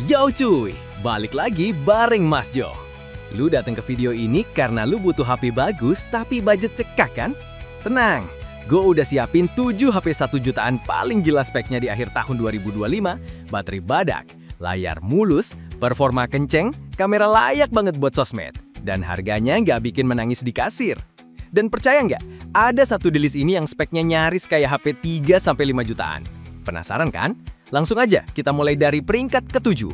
Yo cuy, balik lagi bareng Mas Jo. Lu datang ke video ini karena lu butuh HP bagus tapi budget cekak kan? Tenang, gue udah siapin 7 HP 1 jutaan paling gila speknya di akhir tahun 2025, baterai badak, layar mulus, performa kenceng, kamera layak banget buat sosmed, dan harganya nggak bikin menangis di kasir. Dan percaya nggak, ada satu di list ini yang speknya nyaris kayak HP 3-5 jutaan. Penasaran kan? Langsung aja kita mulai dari peringkat ke-7.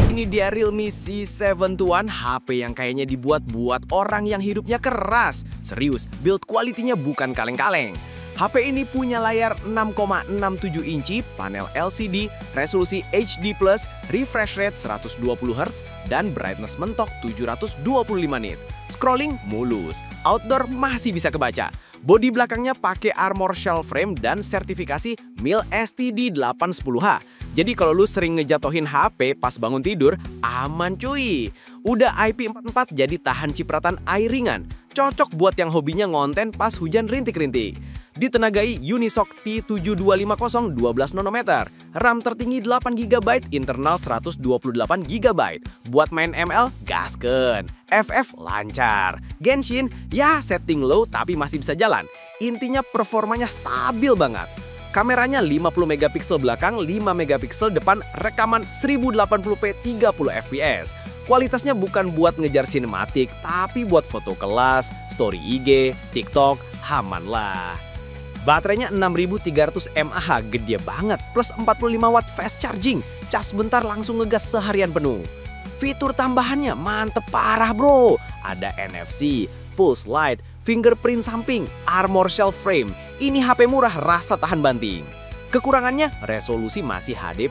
Ini dia Realme C7 One, HP yang kayaknya dibuat buat orang yang hidupnya keras. Serius, build quality-nya bukan kaleng-kaleng. HP ini punya layar 6,67 inci, panel LCD, resolusi HD+, refresh rate 120Hz, dan brightness mentok 725 nit. Scrolling mulus, outdoor masih bisa kebaca. Bodi belakangnya pakai armor shell frame dan sertifikasi MIL STD810H. Jadi kalau lu sering ngejatohin HP pas bangun tidur, aman cuy. Udah IP44 jadi tahan cipratan air ringan. Cocok buat yang hobinya ngonten pas hujan rintik-rintik. Ditenagai Unisoc T7250 12 nanometer, RAM tertinggi 8GB, internal 128GB. Buat main ML, gasken. FF lancar. Genshin, ya setting low tapi masih bisa jalan. Intinya performanya stabil banget. Kameranya 50 megapiksel belakang, 5 megapiksel depan, rekaman 1080p 30fps. Kualitasnya bukan buat ngejar sinematik, tapi buat foto kelas, story IG, TikTok, aman lah. Baterainya 6300 mAh, gede banget, plus 45 watt fast charging. Cas bentar langsung ngegas seharian penuh. Fitur tambahannya mantep parah bro. Ada NFC, pulse light, fingerprint samping, armor shell frame. Ini HP murah rasa tahan banting. Kekurangannya resolusi masih HD+.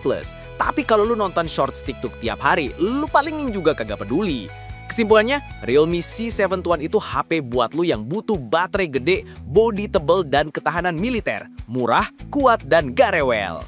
Tapi kalau lu nonton shorts TikTok tiap hari, lu palingin juga kagak peduli. Kesimpulannya, Realme C7 One itu HP buat lu yang butuh baterai gede, bodi tebel, dan ketahanan militer. Murah, kuat, dan gak rewel.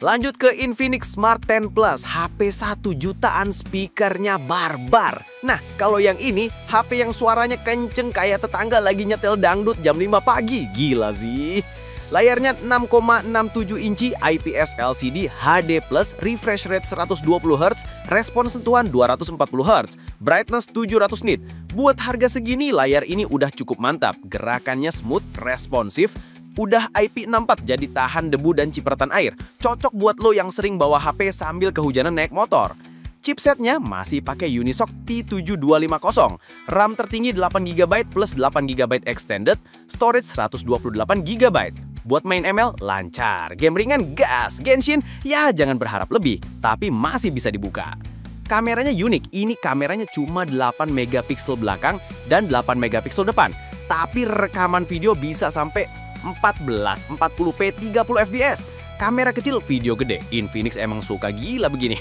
Lanjut ke Infinix Smart 10 Plus, HP 1 jutaan, speakernya barbar. Nah, kalau yang ini, HP yang suaranya kenceng kayak tetangga lagi nyetel dangdut jam 5 pagi. Gila sih. Layarnya 6,67 inci, IPS LCD, HD+, refresh rate 120Hz, respons sentuhan 240Hz, brightness 700 nit. Buat harga segini, layar ini udah cukup mantap. Gerakannya smooth, responsif, udah IP64 jadi tahan debu dan cipratan air. Cocok buat lo yang sering bawa HP sambil kehujanan naik motor. Chipsetnya masih pakai Unisoc T7250. RAM tertinggi 8GB plus 8GB extended, storage 128GB. Buat main ML lancar, game ringan gas, Genshin ya jangan berharap lebih, tapi masih bisa dibuka. Kameranya unik, ini kameranya cuma 8 megapiksel belakang dan 8 megapiksel depan. Tapi rekaman video bisa sampai 1440p 30fps. Kamera kecil, video gede. Infinix emang suka gila begini.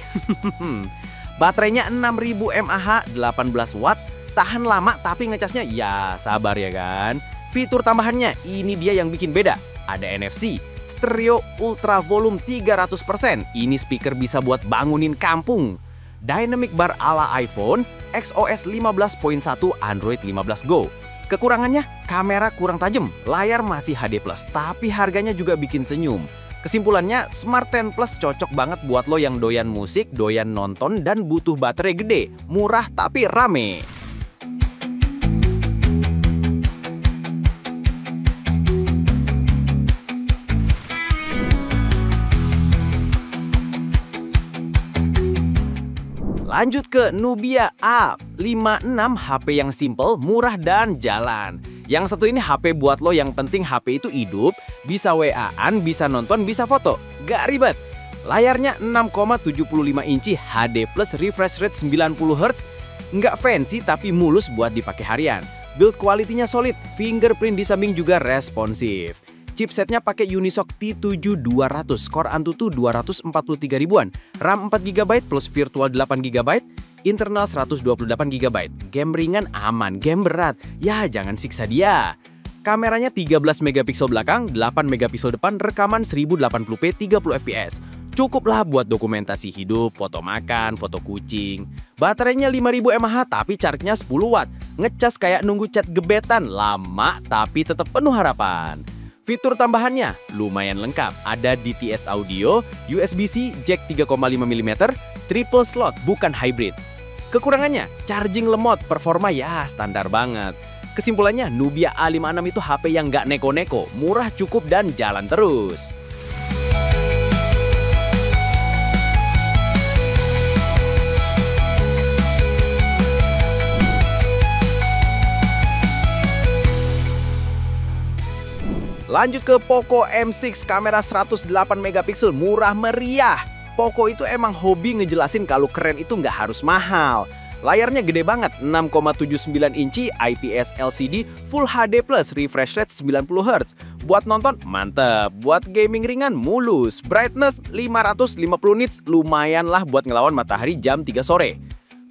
Baterainya 6000 mAh, 18 watt, tahan lama tapi ngecasnya ya sabar ya kan. Fitur tambahannya ini dia yang bikin beda. Ada NFC, stereo ultra volume 300%. Ini speaker bisa buat bangunin kampung. Dynamic bar ala iPhone, XOS 15.1, Android 15 Go. Kekurangannya, kamera kurang tajam, layar masih HD+, tapi harganya juga bikin senyum. Kesimpulannya, Smart 10 Plus cocok banget buat lo yang doyan musik, doyan nonton, dan butuh baterai gede, murah tapi rame. Lanjut ke Nubia A56, HP yang simple, murah, dan jalan. Yang satu ini HP buat lo yang penting HP itu hidup, bisa WA-an, bisa nonton, bisa foto. Gak ribet. Layarnya 6,75 inci, HD+, refresh rate 90Hz. Nggak fancy tapi mulus buat dipakai harian. Build quality-nya solid, fingerprint di samping juga responsif. Chipsetnya pakai Unisoc T7200, Core Antutu 243 ribuan, RAM 4GB plus virtual 8GB, internal 128GB. Game ringan aman, game berat ya jangan siksa dia. Kameranya 13 megapiksel belakang, 8 megapiksel depan, rekaman 1080p 30fps. Cukuplah buat dokumentasi hidup, foto makan, foto kucing. Baterainya 5000 mAh tapi charge-nya 10 watt. Ngecas kayak nunggu cat gebetan, lama tapi tetap penuh harapan. Fitur tambahannya lumayan lengkap, ada DTS audio, USB-C, jack 3,5 mm, triple slot bukan hybrid. Kekurangannya, charging lemot, performa ya standar banget. Kesimpulannya, Nubia A56 itu HP yang nggak neko-neko, murah cukup dan jalan terus. Lanjut ke Poco M6, kamera 108 megapiksel murah meriah. Poco itu emang hobi ngejelasin kalau keren itu nggak harus mahal. Layarnya gede banget, 6,79 inci IPS LCD Full HD+, refresh rate 90 Hz. Buat nonton mantep, buat gaming ringan mulus. Brightness 550 nits, lumayan lah buat ngelawan matahari jam 3 sore.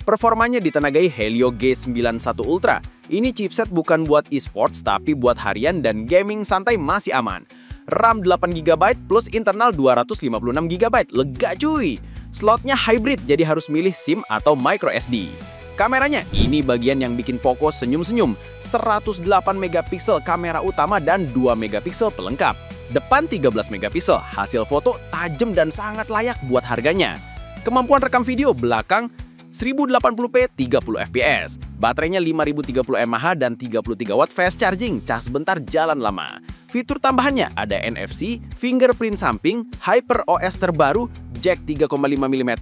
Performanya ditenagai Helio G91 Ultra. Ini chipset bukan buat e-sports tapi buat harian dan gaming santai masih aman. RAM 8GB plus internal 256GB, lega cuy. Slotnya hybrid jadi harus milih SIM atau microSD. Kameranya ini bagian yang bikin Poco senyum-senyum. 108 megapiksel kamera utama dan 2 megapiksel pelengkap. Depan 13 megapiksel, hasil foto tajam dan sangat layak buat harganya. Kemampuan rekam video belakang 1080p 30 fps, baterainya 5030 mAh dan 33 watt fast charging, cas bentar jalan lama. Fitur tambahannya ada NFC, fingerprint samping, HyperOS terbaru, jack 3,5 mm,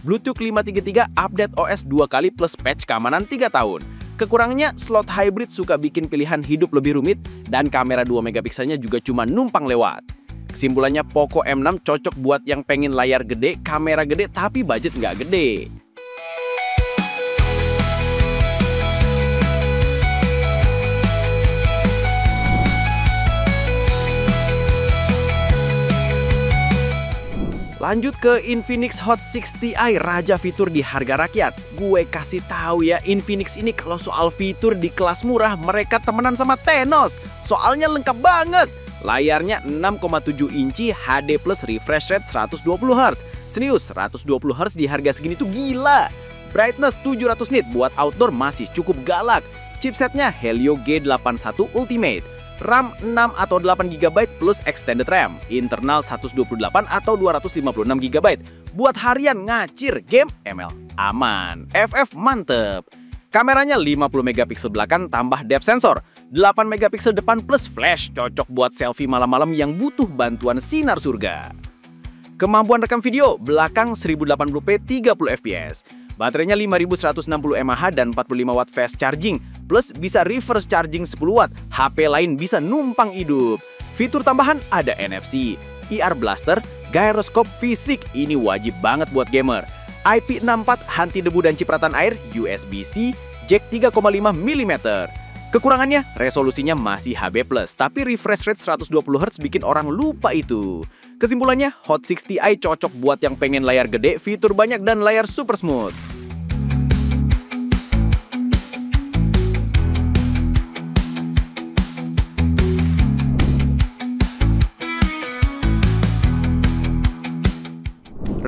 Bluetooth 533, update OS 2 kali plus patch keamanan 3 tahun. Kekurangannya slot hybrid suka bikin pilihan hidup lebih rumit dan kamera 2 megapikselnya juga cuma numpang lewat. Kesimpulannya Poco M6 cocok buat yang pengen layar gede, kamera gede tapi budget nggak gede. Lanjut ke Infinix Hot 60i, raja fitur di harga rakyat. Gue kasih tahu ya, Infinix ini kalau soal fitur di kelas murah mereka temenan sama Thanos. Soalnya lengkap banget. Layarnya 6,7 inci HD plus refresh rate 120 Hz. Serius, 120 Hz di harga segini tuh gila. Brightness 700 nit buat outdoor masih cukup galak. Chipsetnya Helio G81 Ultimate. RAM 6 atau 8GB plus extended RAM, internal 128 atau 256GB. Buat harian ngacir, game ML aman, FF mantep. Kameranya 50 megapiksel belakang tambah depth sensor, 8 megapiksel depan plus flash, cocok buat selfie malam-malam yang butuh bantuan sinar surga. Kemampuan rekam video belakang 1080p 30 fps. Baterainya 5160 mAh dan 45 watt fast charging, plus bisa reverse charging 10 watt, HP lain bisa numpang hidup. Fitur tambahan ada NFC, IR blaster, gyroscope fisik, ini wajib banget buat gamer. IP64 anti debu dan cipratan air, USB-C, jack 3,5 mm. Kekurangannya, resolusinya masih HB+, tapi refresh rate 120 Hz bikin orang lupa itu. Kesimpulannya, Hot 60i cocok buat yang pengen layar gede, fitur banyak, dan layar super smooth.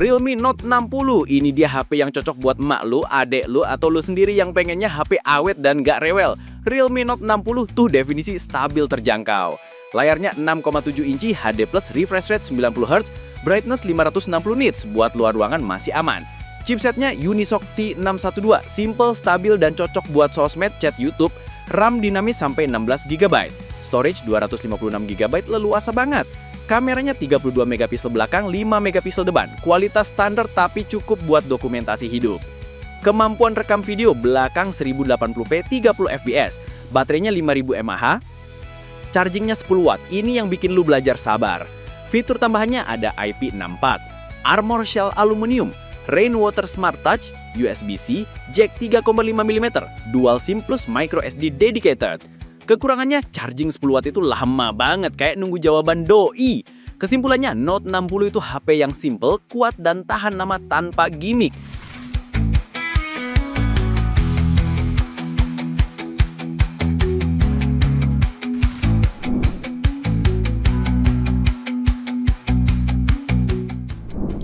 Realme Note 60, ini dia HP yang cocok buat emak lu, adek lu, atau lu sendiri yang pengennya HP awet dan gak rewel. Realme Note 60 tuh definisi stabil terjangkau. Layarnya 6,7 inci HD plus refresh rate 90 Hz, brightness 560 nits, buat luar ruangan masih aman. Chipsetnya Unisoc T612, simple, stabil, dan cocok buat sosmed, chat YouTube. RAM dinamis sampai 16GB, storage 256GB, leluasa banget. Kameranya 32 megapiksel belakang, 5 megapiksel depan, kualitas standar tapi cukup buat dokumentasi hidup. Kemampuan rekam video belakang 1080p 30 fps, baterainya 5000 mAh, chargingnya 10 watt, ini yang bikin lu belajar sabar. Fitur tambahannya ada IP64, armor shell aluminium, rainwater smart touch, USB-C, jack 3,5 mm, dual SIM plus microSD dedicated. Kekurangannya, charging 10 watt itu lama banget, kayak nunggu jawaban doi. Kesimpulannya, Note 60 itu HP yang simple, kuat, dan tahan lama tanpa gimmick.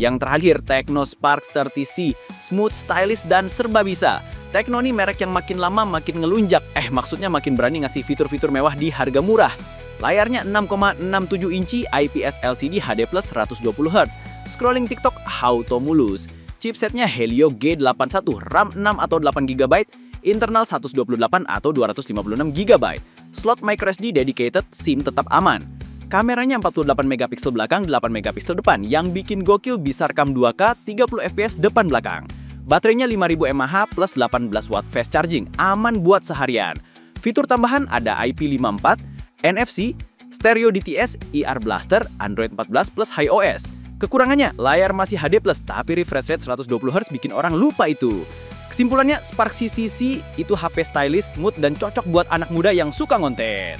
Yang terakhir, Tecno Spark 30C, smooth, stylish, dan serba bisa. Tecno ini merek yang makin lama makin ngelunjak, maksudnya makin berani ngasih fitur-fitur mewah di harga murah. Layarnya 6,67 inci IPS LCD HD+ 120Hz, scrolling TikTok auto mulus. Chipsetnya Helio G81, RAM 6 atau 8GB, internal 128 atau 256GB. Slot microSD dedicated, SIM tetap aman. Kameranya 48 megapiksel belakang, 8 megapiksel depan, yang bikin gokil bisa rekam 2K 30 fps depan belakang. Baterainya 5000 mAh plus 18 watt fast charging, aman buat seharian. Fitur tambahan ada IP54, NFC, stereo DTS, IR Blaster, Android 14 plus iOS. Kekurangannya, layar masih HD+, tapi refresh rate 120Hz bikin orang lupa itu. Kesimpulannya, Spark 60C itu HP stylish, smooth, dan cocok buat anak muda yang suka ngonten.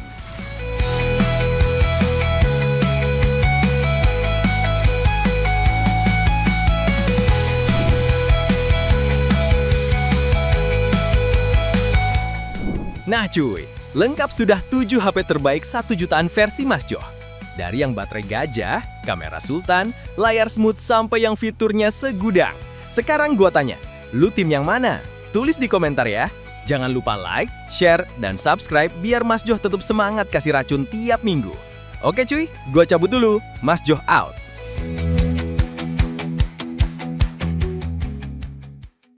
Nah cuy, lengkap sudah 7 HP terbaik 1 jutaan versi Mas Jo. Dari yang baterai gajah, kamera sultan, layar smooth, sampai yang fiturnya segudang. Sekarang gua tanya, lu tim yang mana? Tulis di komentar ya. Jangan lupa like, share, dan subscribe biar Mas Jo tetap semangat kasih racun tiap minggu. Oke cuy, gua cabut dulu. Mas Jo out.